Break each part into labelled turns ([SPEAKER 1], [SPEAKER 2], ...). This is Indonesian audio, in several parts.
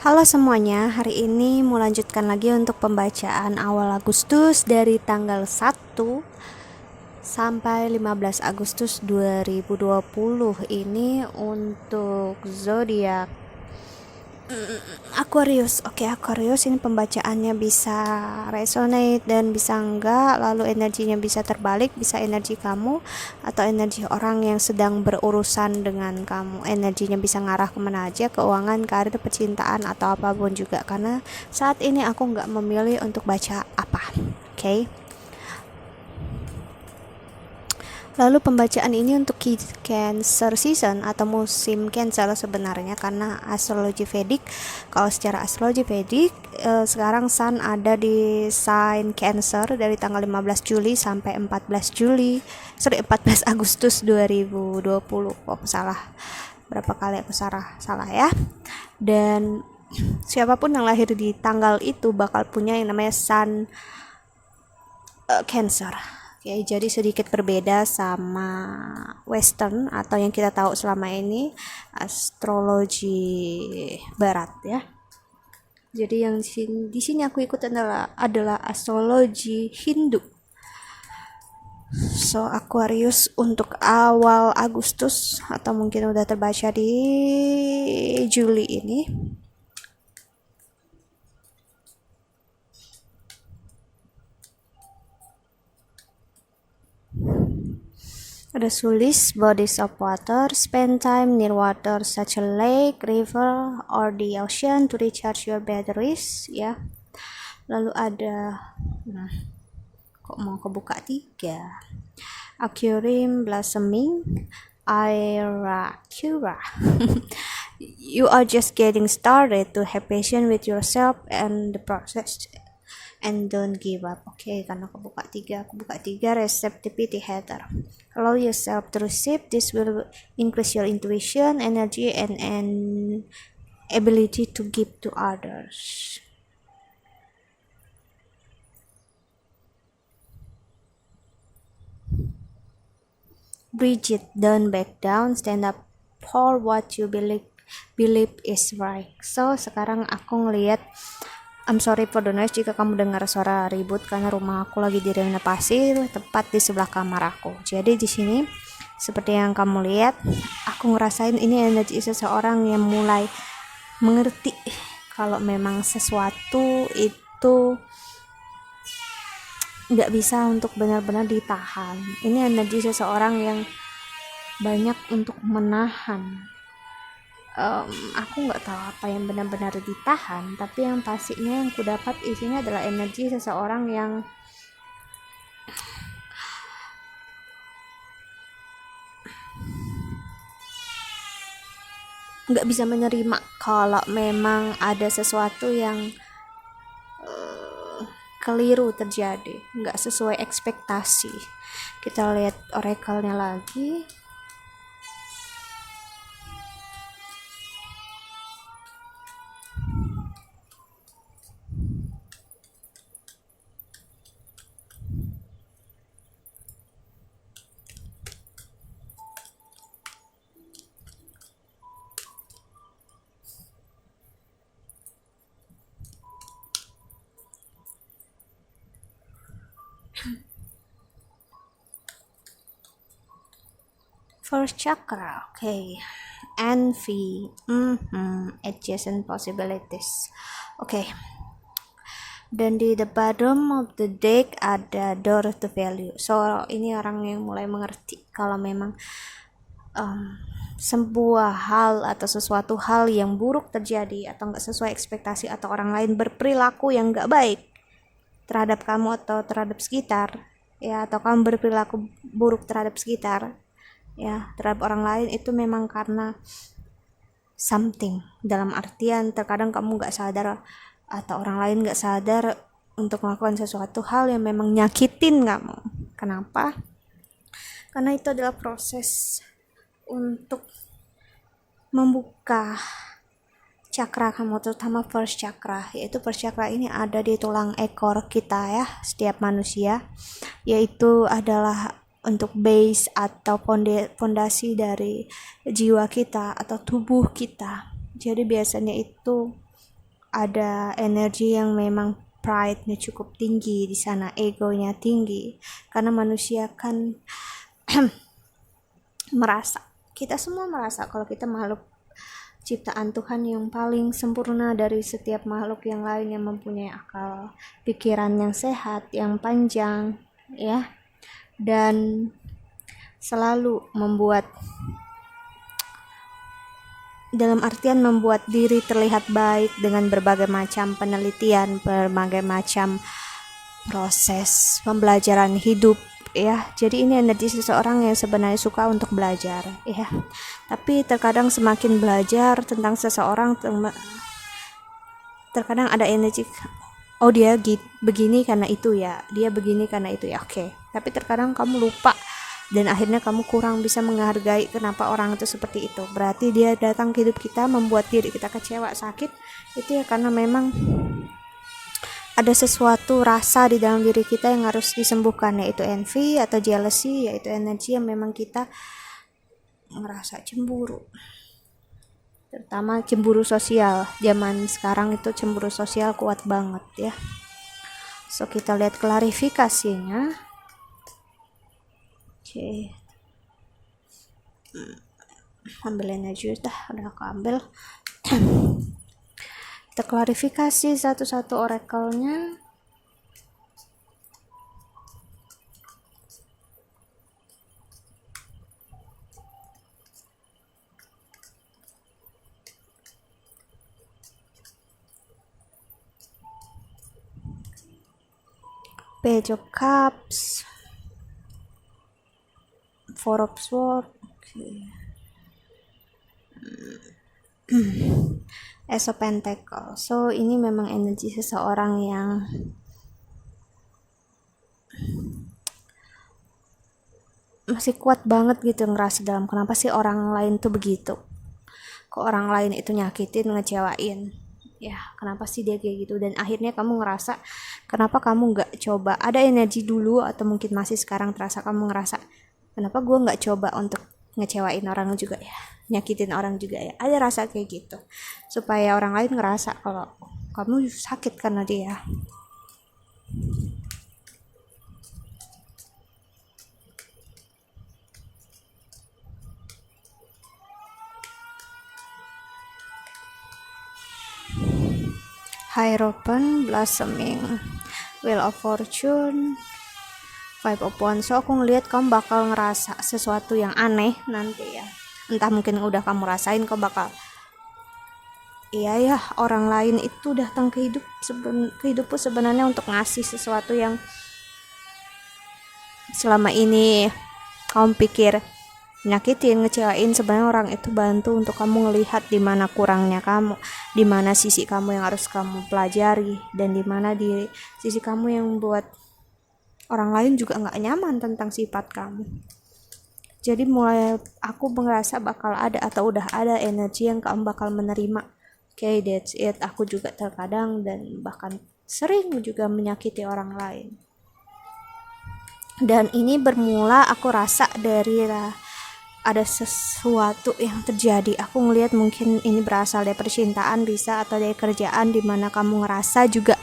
[SPEAKER 1] Halo semuanya, hari ini mau lanjutkan lagi untuk pembacaan awal Agustus dari tanggal 1 sampai 15 Agustus 2020 ini untuk zodiak Aquarius. Oke, Aquarius ini pembacaannya bisa resonate dan bisa enggak, lalu energinya bisa terbalik, bisa energi kamu atau energi orang yang sedang berurusan dengan kamu. Energinya bisa ngarah kemana aja, keuangan, karir, percintaan atau apapun juga, karena saat ini aku nggak memilih untuk baca apa. Oke. Lalu pembacaan ini untuk Cancer season atau musim Cancer sebenarnya, karena astrologi Vedic, kalau secara astrologi Vedic sekarang Sun ada di sign Cancer dari tanggal 15 Juli sampai 14 Agustus 2020. Aku salah berapa kali aku salah ya. Dan siapapun yang lahir di tanggal itu bakal punya yang namanya Sun Cancer. Oke, jadi sedikit berbeda sama Western atau yang kita tahu selama ini astrologi Barat ya. Jadi yang di sini aku ikut adalah astrologi Hindu. So Aquarius untuk awal Agustus atau mungkin udah terbaca di Juli ini. Ada tulis bodies of water, spend time near water such a lake, river, or the ocean to recharge your batteries ya. Lalu ada kok mau kebuka 3. Aquarium blossoming, Irakura. You are just getting started to have patience with yourself and the process and don't give up. Oke, karena aku buka 3 receptivity header. Allow yourself to receive. This will increase your intuition, energy, and ability to give to others. Bridget, don't back down, stand up for what you believe is right. So sekarang aku ngelihat, I'm sorry for the noise jika kamu dengar suara ribut, karena rumah aku lagi direnovasi tepat di sebelah kamar aku. Jadi di sini seperti yang kamu lihat, aku ngerasain ini energi seseorang yang mulai mengerti kalau memang sesuatu itu nggak bisa untuk benar-benar ditahan. Ini energi seseorang yang banyak untuk menahan. Aku nggak tahu apa yang benar-benar ditahan, tapi yang pastinya yang ku dapat isinya adalah energi seseorang yang nggak bisa menerima kalau memang ada sesuatu yang keliru terjadi, nggak sesuai ekspektasi. Kita lihat oracle-nya lagi. First chakra, okay. Envy, adjacent possibilities. Okay. Dan di the bottom of the deck ada door to value. So ini orang yang mulai mengerti kalau memang sebuah hal atau sesuatu hal yang buruk terjadi atau nggak sesuai ekspektasi, atau orang lain berperilaku yang nggak baik terhadap kamu atau terhadap sekitar ya, atau kamu berperilaku buruk terhadap sekitar ya, terhadap orang lain, itu memang karena something, dalam artian terkadang kamu gak sadar atau orang lain gak sadar untuk melakukan sesuatu hal yang memang nyakitin kamu. Kenapa? Karena itu adalah proses untuk membuka cakra kamu, terutama first chakra, yaitu first chakra ini ada di tulang ekor kita ya, setiap manusia, yaitu adalah untuk base atau fondasi dari jiwa kita atau tubuh kita. Jadi biasanya itu ada energi yang memang pride-nya cukup tinggi di sana, egonya tinggi, karena manusia kan kita semua merasa kalau kita makhluk ciptaan Tuhan yang paling sempurna dari setiap makhluk yang lain, yang mempunyai akal pikiran yang sehat, yang panjang, ya, dan selalu membuat, dalam artian membuat diri terlihat baik dengan berbagai macam penelitian, berbagai macam proses pembelajaran hidup, ya. Jadi ini energi seseorang yang sebenarnya suka untuk belajar, ya. Tapi terkadang semakin belajar tentang seseorang, terkadang ada energi, oh dia begini karena itu ya, dia begini karena itu ya, oke. Tapi terkadang kamu lupa dan akhirnya kamu kurang bisa menghargai kenapa orang itu seperti itu. Berarti dia datang ke hidup kita membuat diri kita kecewa, sakit, itu ya karena memang ada sesuatu rasa di dalam diri kita yang harus disembuhkan, yaitu envy atau jealousy, yaitu energi yang memang kita merasa cemburu, terutama cemburu sosial. Zaman sekarang itu cemburu sosial kuat banget, ya. So kita lihat klarifikasinya. Oke. Ambilin aja udah aku ambil. Kita klarifikasi satu-satu oracle-nya. Page of Cups, Four of Swords, Ace of Pentacles. So ini memang energi seseorang yang masih kuat banget gitu ngerasa dalam, kenapa sih orang lain tuh begitu, kok orang lain itu nyakitin, ngecewain, ya kenapa sih dia kayak gitu. Dan akhirnya kamu ngerasa, kenapa kamu nggak coba, ada energi dulu atau mungkin masih sekarang terasa kamu ngerasa, kenapa gue nggak coba untuk ngecewain orang juga ya, nyakitin orang juga ya, ada rasa kayak gitu, supaya orang lain ngerasa kalau kamu sakit karena dia. Hierophant, Blossoming, Wheel of Fortune, Five of Wands. So aku ngelihat kamu bakal ngerasa sesuatu yang aneh nanti ya, entah mungkin udah kamu rasain, kamu bakal, iya ya, orang lain itu datang ke hidupku sebenarnya untuk ngasih sesuatu yang selama ini kamu pikir nyakitin, ngecewain. Sebenarnya orang itu bantu untuk kamu ngelihat di mana kurangnya kamu, di mana sisi kamu yang harus kamu pelajari, dan di mana di sisi kamu yang membuat orang lain juga nggak nyaman tentang sifat kamu. Jadi mulai aku merasa bakal ada atau udah ada energi yang kamu bakal menerima. Okay, that's it. Aku juga terkadang dan bahkan sering juga menyakiti orang lain. Dan ini bermula aku rasa dari ada sesuatu yang terjadi. Aku ngelihat mungkin ini berasal dari percintaan bisa, atau dari kerjaan, dimana kamu ngerasa juga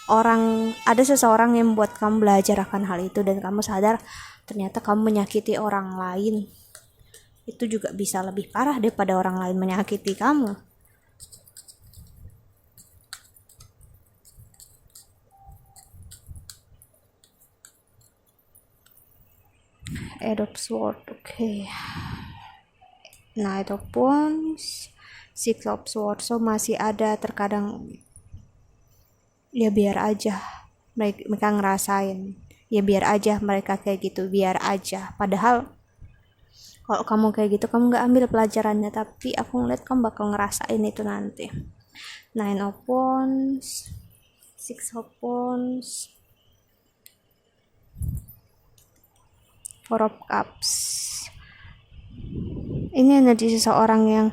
[SPEAKER 1] ada seseorang yang membuat kamu belajar akan hal itu, dan kamu sadar ternyata kamu menyakiti orang lain itu juga bisa lebih parah daripada orang lain menyakiti kamu. Eight of Swords, okay. Knight of Wands, Six of Swords. So masih ada terkadang, ya biar aja mereka ngerasain, ya biar aja mereka kayak gitu, biar aja. Padahal kalau kamu kayak gitu, kamu gak ambil pelajarannya, tapi aku ngeliat kamu bakal ngerasain itu nanti. Nine of Wands, Six of Wands, Four of Cups. Ini energi seseorang yang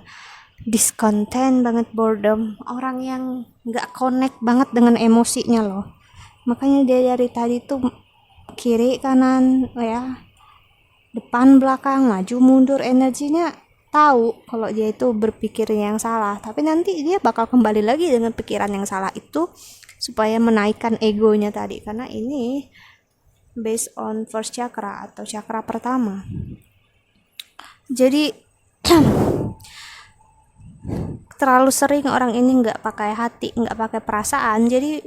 [SPEAKER 1] discontent banget, boredom, orang yang gak connect banget dengan emosinya loh. Makanya dia dari tadi tuh kiri kanan ya, depan belakang, maju mundur, energinya tahu kalau dia itu berpikirnya yang salah, tapi nanti dia bakal kembali lagi dengan pikiran yang salah itu supaya menaikkan egonya tadi, karena ini based on first chakra atau chakra pertama. Jadi terlalu sering orang ini nggak pakai hati, nggak pakai perasaan, jadi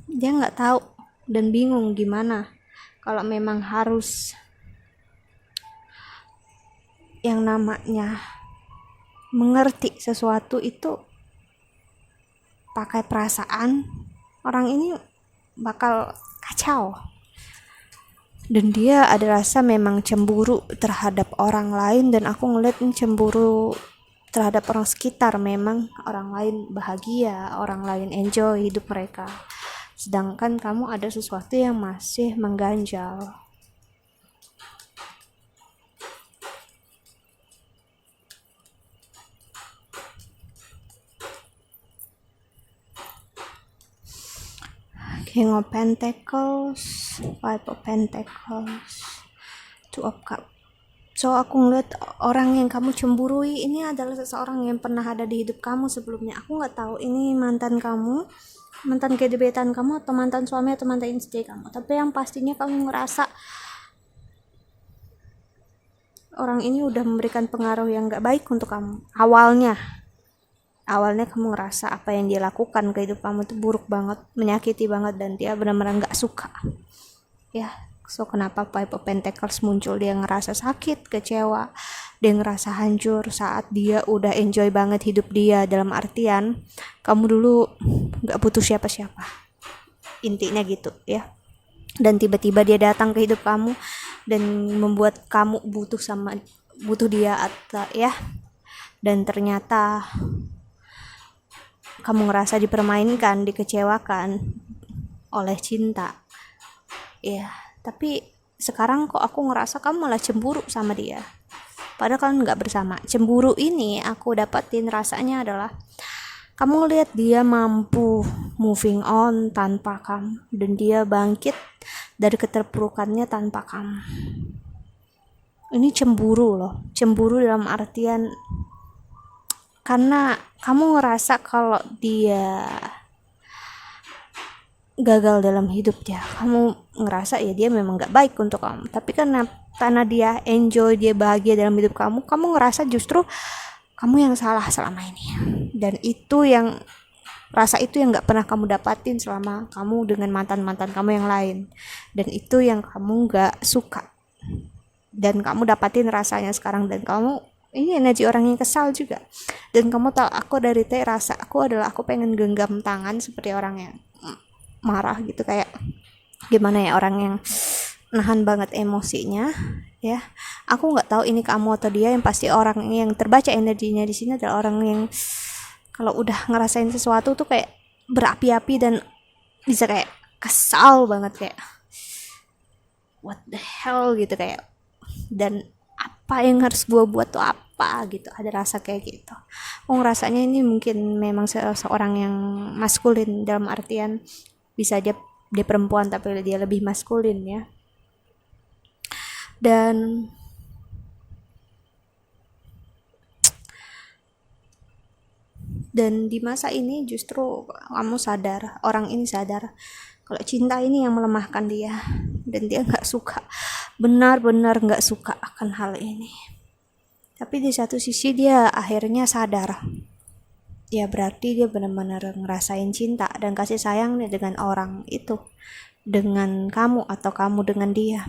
[SPEAKER 1] dia nggak tahu dan bingung gimana kalau memang harus yang namanya mengerti sesuatu itu pakai perasaan. Orang ini bakal kacau, dan dia ada rasa memang cemburu terhadap orang lain, dan aku ngeliat cemburu terhadap orang sekitar. Memang orang lain bahagia, orang lain enjoy hidup mereka, sedangkan kamu ada sesuatu yang masih mengganjal. King of Pentacles, Five of Pentacles, Two of Cups. So aku ngeliat orang yang kamu cemburui ini adalah seseorang yang pernah ada di hidup kamu sebelumnya. Aku nggak tahu ini mantan kamu, mantan gebetan kamu, atau mantan suami, atau mantan istri kamu. Tapi yang pastinya kamu ngerasa orang ini udah memberikan pengaruh yang nggak baik untuk kamu. Awalnya kamu ngerasa apa yang dia lakukan ke hidup kamu itu buruk banget, menyakiti banget, dan dia benar-benar nggak suka. Ya, so kenapa Five of Pentacles muncul? Dia ngerasa sakit, kecewa, dia ngerasa hancur saat dia udah enjoy banget hidup dia, dalam artian kamu dulu nggak butuh siapa-siapa, intinya gitu ya. Dan tiba-tiba dia datang ke hidup kamu dan membuat kamu butuh dia, atau ya, dan ternyata kamu ngerasa dipermainkan, dikecewakan oleh cinta. Ya, tapi sekarang kok aku ngerasa kamu malah cemburu sama dia, padahal kalian nggak bersama. Cemburu ini aku dapatin rasanya adalah kamu lihat dia mampu moving on tanpa kamu, dan dia bangkit dari keterpurukannya tanpa kamu. Ini cemburu loh, cemburu dalam artian karena kamu ngerasa kalau dia gagal dalam hidup dia. Kamu ngerasa ya dia memang gak baik untuk kamu, tapi karena dia enjoy, dia bahagia dalam hidup kamu, kamu ngerasa justru kamu yang salah selama ini. Dan itu yang rasa itu yang gak pernah kamu dapatin selama kamu dengan mantan-mantan kamu yang lain, dan itu yang kamu gak suka, dan kamu dapatin rasanya sekarang. Dan kamu ini energi orang yang kesal juga, dan kamu tahu aku dari rasa aku adalah aku pengen genggam tangan seperti orang yang marah gitu, kayak gimana ya, orang yang nahan banget emosinya ya. Aku nggak tahu ini kamu atau dia, yang pasti orang yang terbaca energinya di sini adalah orang yang kalau udah ngerasain sesuatu tuh kayak berapi-api dan bisa kayak kesal banget, kayak what the hell gitu, kayak dan apa yang harus gue buat tuh apa gitu, ada rasa kayak gitu. Aku ngerasanya ini mungkin memang seorang yang maskulin, dalam artian bisa aja dia perempuan tapi dia lebih maskulin ya. Dan di masa ini justru kamu sadar, orang ini sadar kalau cinta ini yang melemahkan dia, dan dia nggak suka, benar-benar nggak suka akan hal ini. Tapi di satu sisi dia akhirnya sadar, ya berarti dia benar-benar ngerasain cinta dan kasih sayang dengan orang itu, dengan kamu atau kamu dengan dia.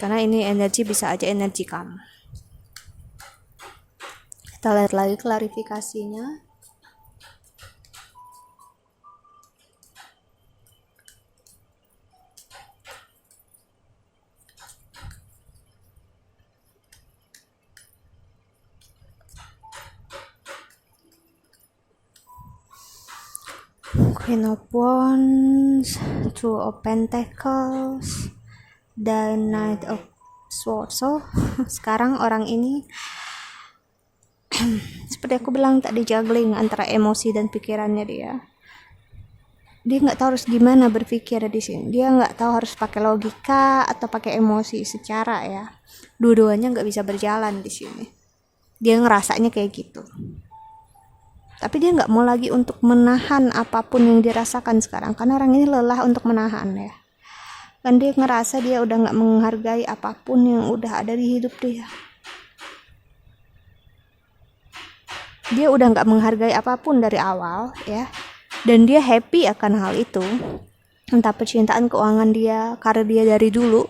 [SPEAKER 1] Karena ini energi bisa aja energi kamu. Kita lihat lagi klarifikasinya. Queen of Wands, Two of Pentacles, dan Knight of Swords. So sekarang orang ini seperti aku bilang tadi, juggling antara emosi dan pikirannya dia. dia nggak tahu harus gimana berpikir di sini. Dia nggak tahu harus pakai logika atau pakai emosi secara ya. Dua-duanya nggak bisa berjalan di sini. Dia ngerasanya kayak gitu. Tapi dia nggak mau lagi untuk menahan apapun yang dirasakan sekarang, karena orang ini lelah untuk menahan ya. Kan dia ngerasa dia udah nggak menghargai apapun yang udah ada di hidup dia. Dia udah nggak menghargai apapun dari awal ya, dan dia happy akan hal itu, entah percintaan, keuangan dia, karir dia dari dulu.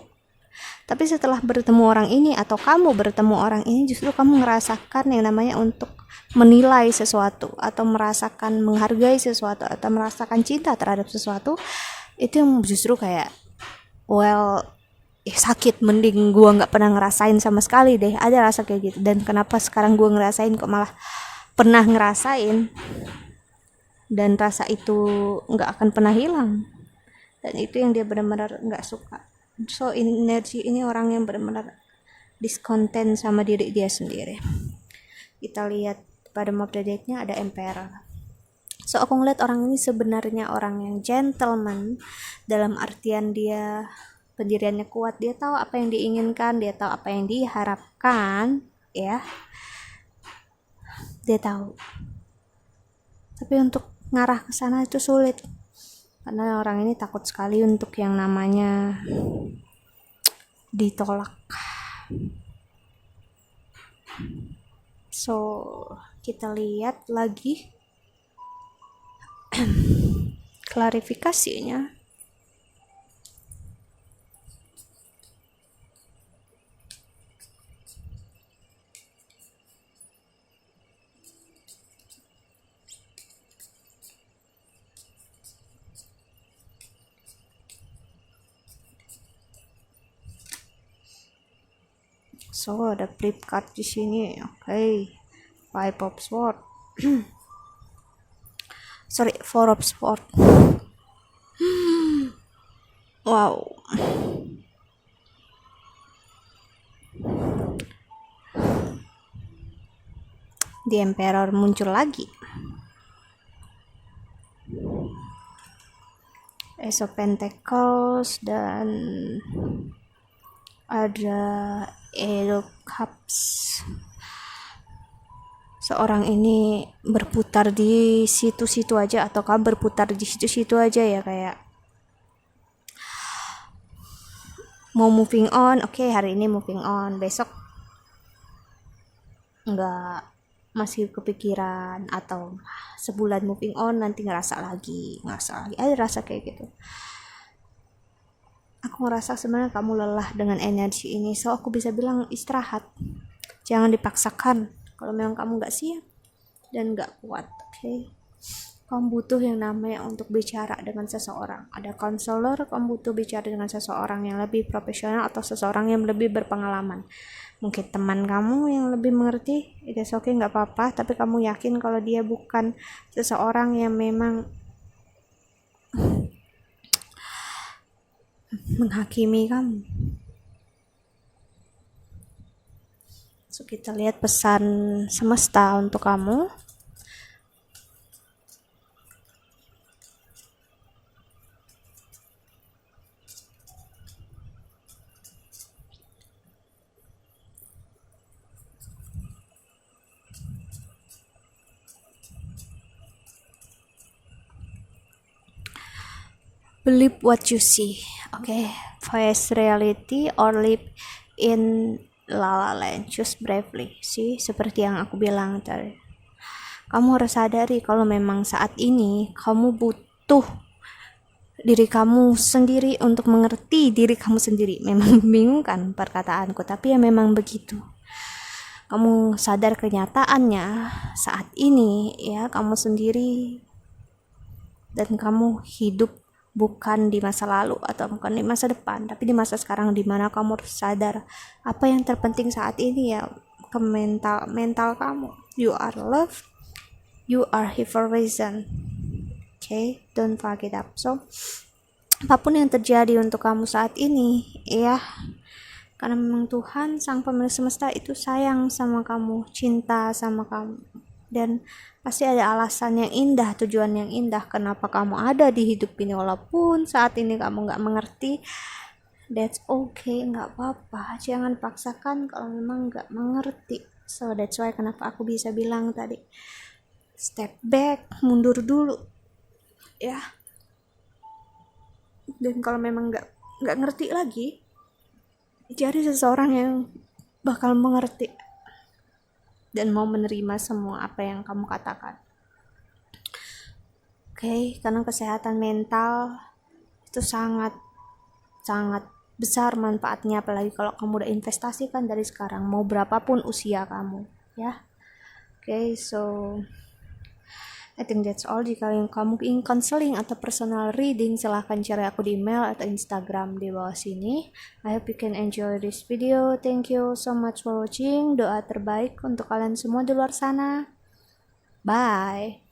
[SPEAKER 1] Tapi setelah bertemu orang ini atau kamu bertemu orang ini, justru kamu ngerasakan yang namanya untuk menilai sesuatu atau merasakan menghargai sesuatu atau merasakan cinta terhadap sesuatu. Itu yang justru kayak sakit, mending gua nggak pernah ngerasain sama sekali deh. Ada rasa kayak gitu. Dan kenapa sekarang gua ngerasain kok malah pernah ngerasain, dan rasa itu nggak akan pernah hilang. Dan itu yang dia benar-benar nggak suka. So energi ini orang yang benar-benar discontent sama diri dia sendiri. Kita lihat pada map the deck-nya ada Emperor. So aku ngeliat orang ini sebenarnya orang yang gentleman, dalam artian dia pendiriannya kuat, dia tahu apa yang diinginkan, dia tahu apa yang diharapkan ya, dia tahu. Tapi untuk ngarah ke sana itu sulit, karena orang ini takut sekali untuk yang namanya ditolak. So kita lihat lagi klarifikasinya. So ada flip card di sini. Okay. Five of Swords. Sorry, Four of Swords. Wow. The Emperor muncul lagi. Ace of Pentacles dan ada Eight of Cups. Seorang ini berputar di situ-situ aja, atau kamu berputar di situ-situ aja ya, kayak mau moving on. Oke, hari ini moving on, besok enggak, masih kepikiran, atau sebulan moving on nanti ngerasa lagi. Ada rasa kayak gitu. Aku ngerasa sebenarnya kamu lelah dengan energi ini, so aku bisa bilang istirahat, jangan dipaksakan kalau memang kamu nggak siap dan nggak kuat. Okay? Kamu butuh yang namanya untuk bicara dengan seseorang. Ada konselor, kamu butuh bicara dengan seseorang yang lebih profesional atau seseorang yang lebih berpengalaman. Mungkin teman kamu yang lebih mengerti, itu oke, nggak apa-apa. Tapi kamu yakin kalau dia bukan seseorang yang memang menghakimi kamu. So kita lihat pesan semesta untuk kamu. Believe what you see. Okay, face reality or live in la la land. Choose bravely. See, seperti yang aku bilang tadi. Kamu harus sadari kalau memang saat ini kamu butuh diri kamu sendiri untuk mengerti diri kamu sendiri. Memang membingungkan perkataanku, tapi ya memang begitu. Kamu sadar kenyataannya saat ini ya, kamu sendiri, dan kamu hidup bukan di masa lalu atau bukan di masa depan, tapi di masa sekarang, di mana kamu harus sadar apa yang terpenting saat ini ya, ke mental kamu. You are loved, you are here for a reason. Okay, don't fuck it up. So apapun yang terjadi untuk kamu saat ini ya, karena memang Tuhan sang pemilik semesta itu sayang sama kamu, cinta sama kamu. dan pasti ada alasan yang indah, tujuan yang indah kenapa kamu ada di hidup ini. Walaupun saat ini kamu nggak mengerti, that's okay, nggak apa-apa, jangan paksakan kalau memang nggak mengerti. So that's why kenapa aku bisa bilang tadi, step back, mundur dulu ya. Dan kalau memang nggak ngerti lagi, cari seseorang yang bakal mengerti dan mau menerima semua apa yang kamu katakan. Oke, karena kesehatan mental itu sangat besar manfaatnya, apalagi kalau kamu udah investasikan dari sekarang, mau berapapun usia kamu ya. Oke, so I think that's all. Jika kamu ingin counseling atau personal reading, silahkan cari aku di email atau Instagram di bawah sini. I hope you can enjoy this video. Thank you so much for watching. Doa terbaik untuk kalian semua di luar sana. Bye.